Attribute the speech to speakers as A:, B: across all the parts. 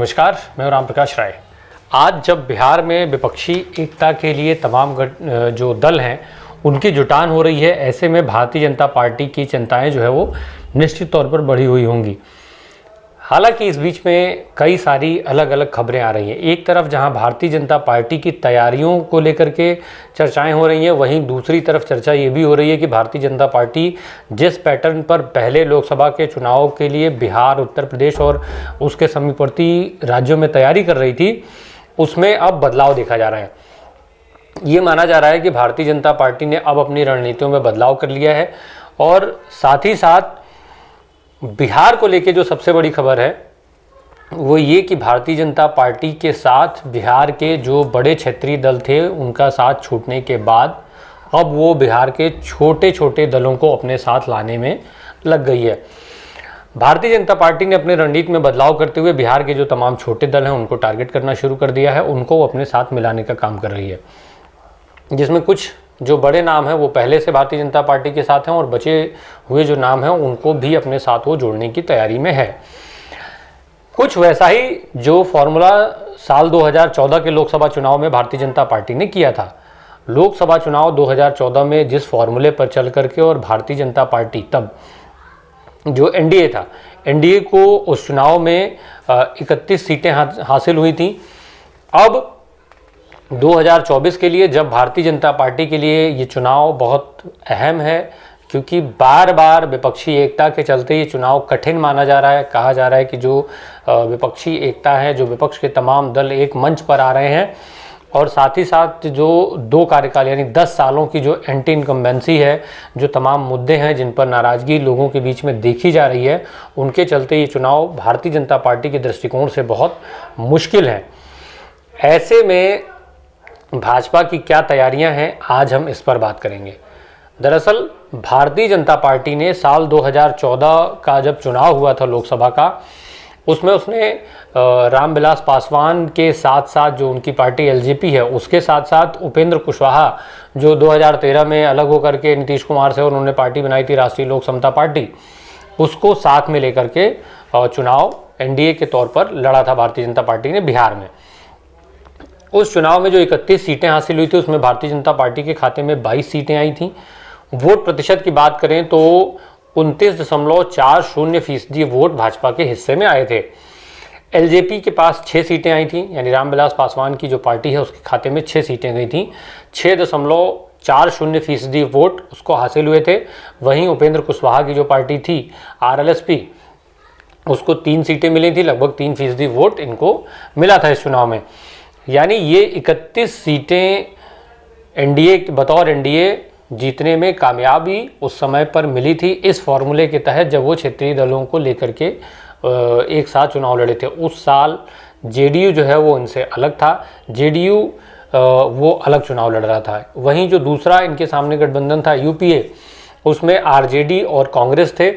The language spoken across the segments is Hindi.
A: नमस्कार, मैं राम प्रकाश राय। आज जब बिहार में विपक्षी एकता के लिए तमाम जो दल हैं उनकी जुटान हो रही है, ऐसे में भारतीय जनता पार्टी की चिंताएं जो है वो निश्चित तौर पर बढ़ी हुई होंगी। हालांकि इस बीच में कई सारी अलग अलग खबरें आ रही हैं। एक तरफ जहां भारतीय जनता पार्टी की तैयारियों को लेकर के चर्चाएं हो रही हैं, वहीं दूसरी तरफ चर्चा ये भी हो रही है कि भारतीय जनता पार्टी जिस पैटर्न पर पहले लोकसभा के चुनाव के लिए बिहार, उत्तर प्रदेश और उसके समीपवर्ती राज्यों में तैयारी कर रही थी, उसमें अब बदलाव देखा जा रहा है। ये माना जा रहा है कि भारतीय जनता पार्टी ने अब अपनी रणनीतियों में बदलाव कर लिया है और साथ ही साथ बिहार को लेके जो सबसे बड़ी खबर है वो ये कि भारतीय जनता पार्टी के साथ बिहार के जो बड़े क्षेत्रीय दल थे उनका साथ छूटने के बाद अब वो बिहार के छोटे छोटे दलों को अपने साथ लाने में लग गई है। भारतीय जनता पार्टी ने अपने रणनीति में बदलाव करते हुए बिहार के जो तमाम छोटे दल हैं उनको टारगेट करना शुरू कर दिया है, उनको वो अपने साथ मिलाने का काम कर रही है, जिसमें कुछ जो बड़े नाम हैं वो पहले से भारतीय जनता पार्टी के साथ हैं और बचे हुए जो नाम हैं उनको भी अपने साथ वो जोड़ने की तैयारी में है। कुछ वैसा ही जो फॉर्मूला साल 2014 के लोकसभा चुनाव में भारतीय जनता पार्टी ने किया था। लोकसभा चुनाव 2014 में जिस फॉर्मूले पर चल करके और भारतीय जनता पार्टी तब जो एनडीए था, एनडीए को उस चुनाव में 31 सीटें हासिल हुई थी। अब 2024 के लिए जब भारतीय जनता पार्टी के लिए ये चुनाव बहुत अहम है, क्योंकि बार बार विपक्षी एकता के चलते ये चुनाव कठिन माना जा रहा है। कहा जा रहा है कि जो विपक्षी एकता है, जो विपक्ष के तमाम दल एक मंच पर आ रहे हैं और साथ ही साथ जो 2 कार्यकाल यानी 10 सालों की जो एंटी इनकम्बेंसी है, जो तमाम मुद्दे हैं जिन पर नाराज़गी लोगों के बीच में देखी जा रही है, उनके चलते ये चुनाव भारतीय जनता पार्टी के दृष्टिकोण से बहुत मुश्किल है। ऐसे में भाजपा की क्या तैयारियां हैं, आज हम इस पर बात करेंगे। दरअसल भारतीय जनता पार्टी ने साल 2014 का जब चुनाव हुआ था लोकसभा का, उसमें उसने रामविलास पासवान के साथ साथ जो उनकी पार्टी एलजेपी है उसके साथ साथ उपेंद्र कुशवाहा जो 2013 में अलग होकर के नीतीश कुमार से उन्होंने पार्टी बनाई थी राष्ट्रीय लोक समता पार्टी, उसको साथ में लेकर के चुनाव एनडीए के तौर पर लड़ा था भारतीय जनता पार्टी ने बिहार में। उस चुनाव में जो 31 सीटें हासिल हुई थी उसमें भारतीय जनता पार्टी के खाते में 22 सीटें आई थीं। वोट प्रतिशत की बात करें तो 29.40% वोट भाजपा के हिस्से में आए थे। एलजेपी के पास 6 सीटें आई थीं, यानी रामविलास पासवान की जो पार्टी है उसके खाते में 6 सीटें गई थीं। 6.40% वोट उसको हासिल हुए थे। वहीं उपेंद्र कुशवाहा की जो पार्टी थी आरएलएसपी, उसको 3 सीटें मिली थी, लगभग 3% वोट इनको मिला था इस चुनाव में। यानी ये 31 सीटें एनडीए बतौर एनडीए जीतने में कामयाबी उस समय पर मिली थी, इस फॉर्मूले के तहत जब वो क्षेत्रीय दलों को लेकर के एक साथ चुनाव लड़े थे। उस साल जेडीयू जो है वो इनसे अलग था, जेडीयू वो अलग चुनाव लड़ रहा था। वहीं जो दूसरा इनके सामने गठबंधन था यूपीए, उसमें आरजेडी और कांग्रेस थे।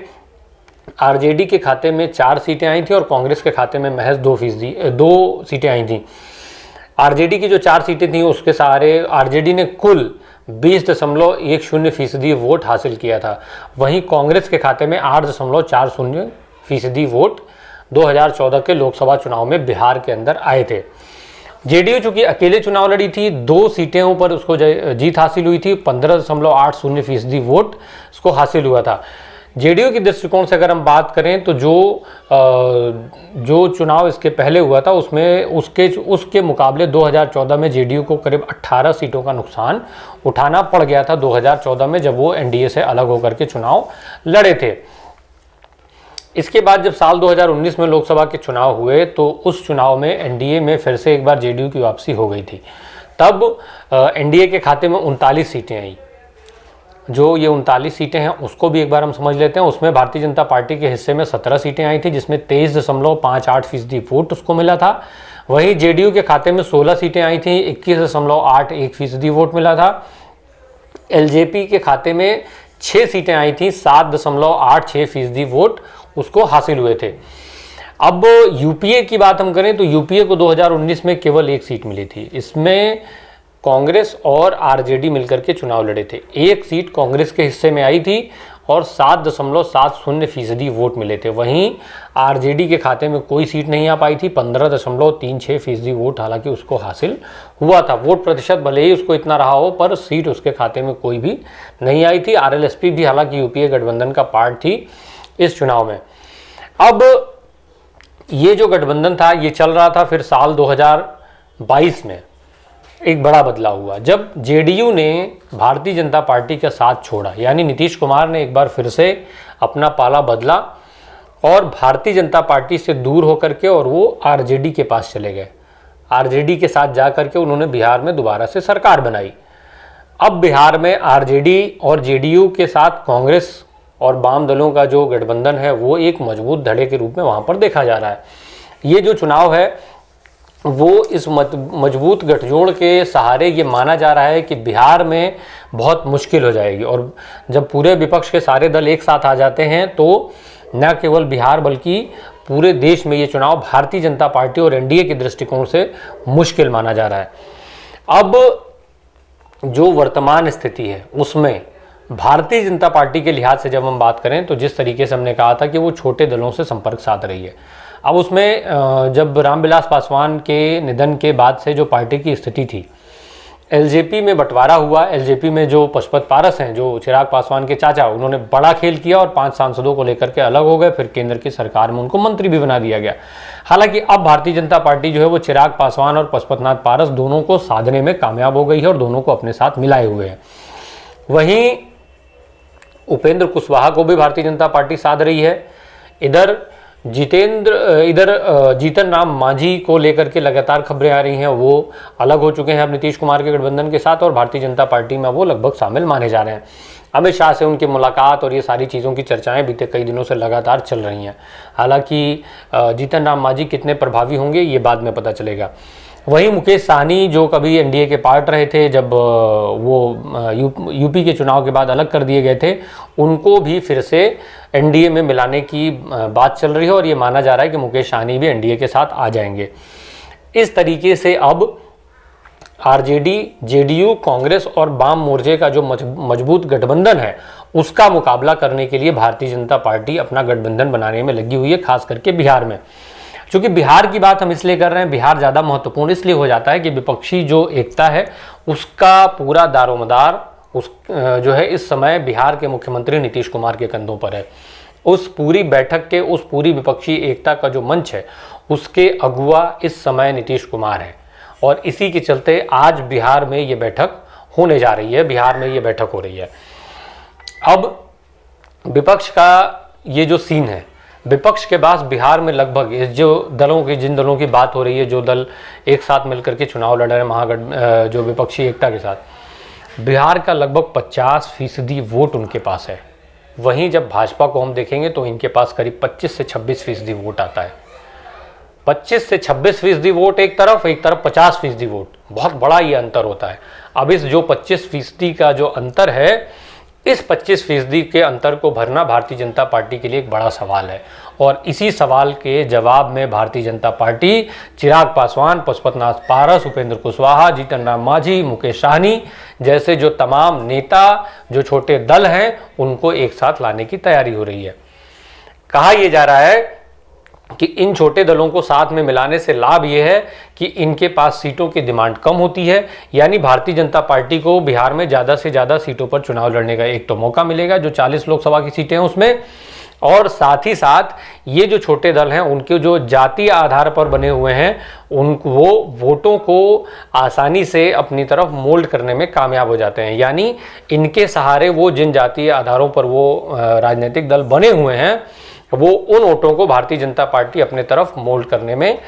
A: आरजेडी के खाते में 4 सीटें आई थी और कांग्रेस के खाते में महज 2 सीटें आई थी। आरजेडी की जो 4 सीटें थीं उसके सहारे आरजेडी ने कुल 20.10% वोट हासिल किया था। वहीं कांग्रेस के खाते में 8.40% वोट 2014 के लोकसभा चुनाव में बिहार के अंदर आए थे। जेडीयू चूंकि अकेले चुनाव लड़ी थी, 2 सीटों पर उसको जीत हासिल हुई थी, 15.80% वोट उसको हासिल हुआ था। जेडीयू की दृष्टिकोण से अगर हम बात करें तो जो चुनाव इसके पहले हुआ था उसमें उसके मुकाबले 2014 में जेडीयू को करीब 18 सीटों का नुकसान उठाना पड़ गया था 2014 में, जब वो एनडीए से अलग होकर के चुनाव लड़े थे। इसके बाद जब साल 2019 में लोकसभा के चुनाव हुए तो उस चुनाव में एनडीए में फिर से एक बार जेडीयू की वापसी हो गई थी। तब एनडीए के खाते में 39 सीटें आई। जो ये 39 सीटें हैं उसको भी एक बार हम समझ लेते हैं। उसमें भारतीय जनता पार्टी के हिस्से में 17 सीटें आई थी, जिसमें 23.58% वोट उसको मिला था। वहीं जेडीयू के खाते में 16 सीटें आई थी, 21.81% वोट मिला था। एलजेपी के खाते में 6 सीटें आई थी, 7.86% वोट उसको हासिल हुए थे। अब यूपीए की बात हम करें तो यूपीए को 2019 में केवल 1 सीट मिली थी। इसमें कांग्रेस और आरजेडी मिलकर के चुनाव लड़े थे। 1 सीट कांग्रेस के हिस्से में आई थी और 7.70% वोट मिले थे। वहीं आरजेडी के खाते में कोई सीट नहीं आ पाई थी, 15.36% वोट हालांकि उसको हासिल हुआ था। वोट प्रतिशत भले ही उसको इतना रहा हो, पर सीट उसके खाते में कोई भी नहीं आई थी। आरएलएसपी भी हालांकि यूपीए गठबंधन का पार्ट थी इस चुनाव में। अब ये जो गठबंधन था ये चल रहा था, फिर साल 2022 में एक बड़ा बदलाव हुआ जब जेडीयू ने भारतीय जनता पार्टी का साथ छोड़ा, यानी नीतीश कुमार ने एक बार फिर से अपना पाला बदला और भारतीय जनता पार्टी से दूर होकर के और वो आरजेडी के पास चले गए। आरजेडी के साथ जा करके उन्होंने बिहार में दोबारा से सरकार बनाई। अब बिहार में आरजेडी और जेडीयू के साथ कांग्रेस और वाम दलों का जो गठबंधन है वो एक मजबूत धड़े के रूप में वहाँ पर देखा जा रहा है। ये जो चुनाव है वो इस मजबूत गठजोड़ के सहारे ये माना जा रहा है कि बिहार में बहुत मुश्किल हो जाएगी, और जब पूरे विपक्ष के सारे दल एक साथ आ जाते हैं तो न केवल बिहार बल्कि पूरे देश में ये चुनाव भारतीय जनता पार्टी और एनडीए के दृष्टिकोण से मुश्किल माना जा रहा है। अब जो वर्तमान स्थिति है उसमें भारतीय जनता पार्टी के लिहाज से जब हम बात करें तो जिस तरीके से हमने कहा था कि वो छोटे दलों से संपर्क साध रही है, अब उसमें जब रामविलास पासवान के निधन के बाद से जो पार्टी की स्थिति थी, एलजेपी में बंटवारा हुआ। एलजेपी में जो पशुपत पारस हैं, जो चिराग पासवान के चाचा, उन्होंने बड़ा खेल किया और 5 सांसदों को लेकर के अलग हो गए। फिर केंद्र की सरकार में उनको मंत्री भी बना दिया गया। हालांकि अब भारतीय जनता पार्टी जो है वो चिराग पासवान और पशुपतनाथ पारस दोनों को साधने में कामयाब हो गई है और दोनों को अपने साथ मिलाए हुए हैं। वहीं उपेंद्र कुशवाहा को भी भारतीय जनता पार्टी साध रही है। इधर जीतन राम मांझी को लेकर के लगातार खबरें आ रही हैं, वो अलग हो चुके हैं अब नीतीश कुमार के गठबंधन के साथ और भारतीय जनता पार्टी में वो लगभग शामिल माने जा रहे हैं। अमित शाह से उनकी मुलाकात और ये सारी चीज़ों की चर्चाएं बीते कई दिनों से लगातार चल रही हैं। हालांकि जीतन राम मांझी कितने प्रभावी होंगे ये बाद में पता चलेगा। वहीं मुकेश सहनी जो कभी एनडीए के पार्ट रहे थे, जब वो यूपी के चुनाव के बाद अलग कर दिए गए थे, उनको भी फिर से एनडीए में मिलाने की बात चल रही है और ये माना जा रहा है कि मुकेश सहनी भी एनडीए के साथ आ जाएंगे। इस तरीके से अब आरजेडी, जेडीयू, कांग्रेस और वाम मोर्चे का जो मजबूत गठबंधन है उसका मुकाबला करने के लिए भारतीय जनता पार्टी अपना गठबंधन बनाने में लगी हुई है, खास करके बिहार में। क्योंकि बिहार की बात हम इसलिए कर रहे हैं, बिहार ज़्यादा महत्वपूर्ण इसलिए हो जाता है कि विपक्षी जो एकता है उसका पूरा दारोमदार जो है इस समय बिहार के मुख्यमंत्री नीतीश कुमार के कंधों पर है। उस पूरी बैठक के, उस पूरी विपक्षी एकता का जो मंच है उसके अगुवा इस समय नीतीश कुमार है और इसी के चलते आज बिहार में ये बैठक होने जा रही है, बिहार में ये बैठक हो रही है। अब विपक्ष का ये जो सीन है, विपक्ष के पास बिहार में लगभग इस जो दलों की, जिन दलों की बात हो रही है, जो दल एक साथ मिलकर के चुनाव लड़ रहे हैं महागठ जो विपक्षी एकता के साथ, बिहार का लगभग 50% वोट उनके पास है। वहीं जब भाजपा को हम देखेंगे तो इनके पास करीब 25 से 26% वोट आता है। 25 से 26% वोट एक तरफ 50% वोट, बहुत बड़ा ये अंतर होता है। अब इस जो 25% का जो अंतर है, इस 25% के अंतर को भरना भारतीय जनता पार्टी के लिए एक बड़ा सवाल है और इसी सवाल के जवाब में भारतीय जनता पार्टी चिराग पासवान, पशुपतनाथ पारस, उपेंद्र कुशवाहा, जीतन राम मांझी, मुकेश सहनी जैसे जो तमाम नेता, जो छोटे दल हैं, उनको एक साथ लाने की तैयारी हो रही है। कहा यह जा रहा है कि इन छोटे दलों को साथ में मिलाने से लाभ ये है कि इनके पास सीटों की डिमांड कम होती है, यानी भारतीय जनता पार्टी को बिहार में ज़्यादा से ज़्यादा सीटों पर चुनाव लड़ने का एक तो मौका मिलेगा, जो 40 लोकसभा की सीटें हैं उसमें, और साथ ही साथ ये जो छोटे दल हैं उनके जो जातीय आधार पर बने हुए हैं वो वोटों को आसानी से अपनी तरफ मोल्ड करने में कामयाब हो जाते हैं। यानी इनके सहारे वो जिन जातीय आधारों पर वो राजनीतिक दल बने हुए हैं, वो उन वोटों को भारतीय जनता पार्टी अपने तरफ मोल्ड करने में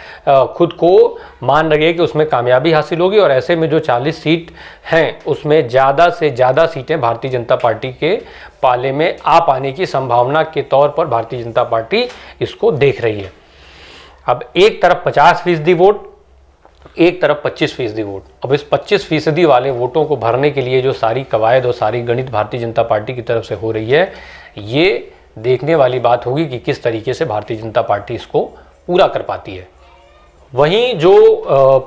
A: खुद को मान रही है कि उसमें कामयाबी हासिल होगी और ऐसे में जो 40 सीट हैं उसमें ज़्यादा से ज़्यादा सीटें भारतीय जनता पार्टी के पाले में आ पाने की संभावना के तौर पर भारतीय जनता पार्टी इसको देख रही है। अब एक तरफ 50% वोट, एक तरफ 25% वोट। अब इस 25% वाले वोटों को भरने के लिए जो सारी कवायद और सारी गणित भारतीय जनता पार्टी की तरफ से हो रही है, ये देखने वाली बात होगी कि किस तरीके से भारतीय जनता पार्टी इसको पूरा कर पाती है। वहीं जो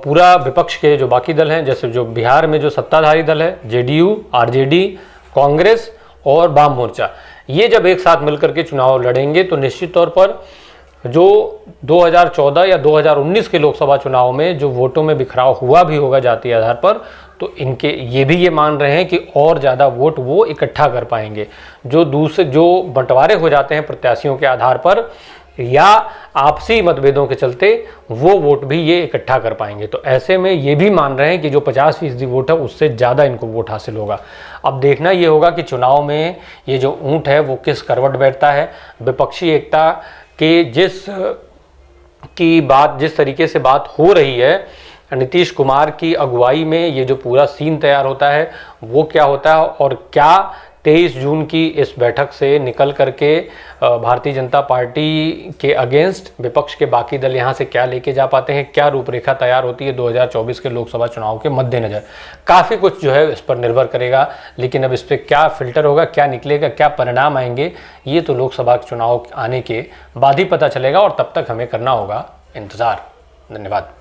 A: पूरा विपक्ष के जो बाकी दल हैं, जैसे जो बिहार में जो सत्ताधारी दल है, जेडीयू, आरजेडी, कांग्रेस और वाम मोर्चा, ये जब एक साथ मिलकर के चुनाव लड़ेंगे तो निश्चित तौर पर जो 2014 या 2019 के लोकसभा चुनाव में जो वोटों में बिखराव हुआ भी होगा जातीय आधार पर, तो इनके ये मान रहे हैं कि और ज़्यादा वोट वो इकट्ठा कर पाएंगे। जो बंटवारे हो जाते हैं प्रत्याशियों के आधार पर या आपसी मतभेदों के चलते, वो वोट भी ये इकट्ठा कर पाएंगे। तो ऐसे में ये भी मान रहे हैं कि जो 50% वोट है उससे ज़्यादा इनको वोट हासिल होगा। अब देखना ये होगा कि चुनाव में ये जो ऊंट है वो किस करवट बैठता है। विपक्षी एकता के जिस तरीके से बात हो रही है, नीतीश कुमार की अगुवाई में ये जो पूरा सीन तैयार होता है वो क्या होता है, और क्या 23 जून की इस बैठक से निकल करके भारतीय जनता पार्टी के अगेंस्ट विपक्ष के बाकी दल यहाँ से क्या लेके जा पाते हैं, क्या रूपरेखा तैयार होती है 2024 के लोकसभा चुनाव के मद्देनज़र। काफ़ी कुछ जो है इस पर निर्भर करेगा, लेकिन अब इस पर क्या फिल्टर होगा, क्या निकलेगा, क्या परिणाम आएंगे, ये तो लोकसभा चुनाव आने के बाद ही पता चलेगा, और तब तक हमें करना होगा इंतज़ार। धन्यवाद।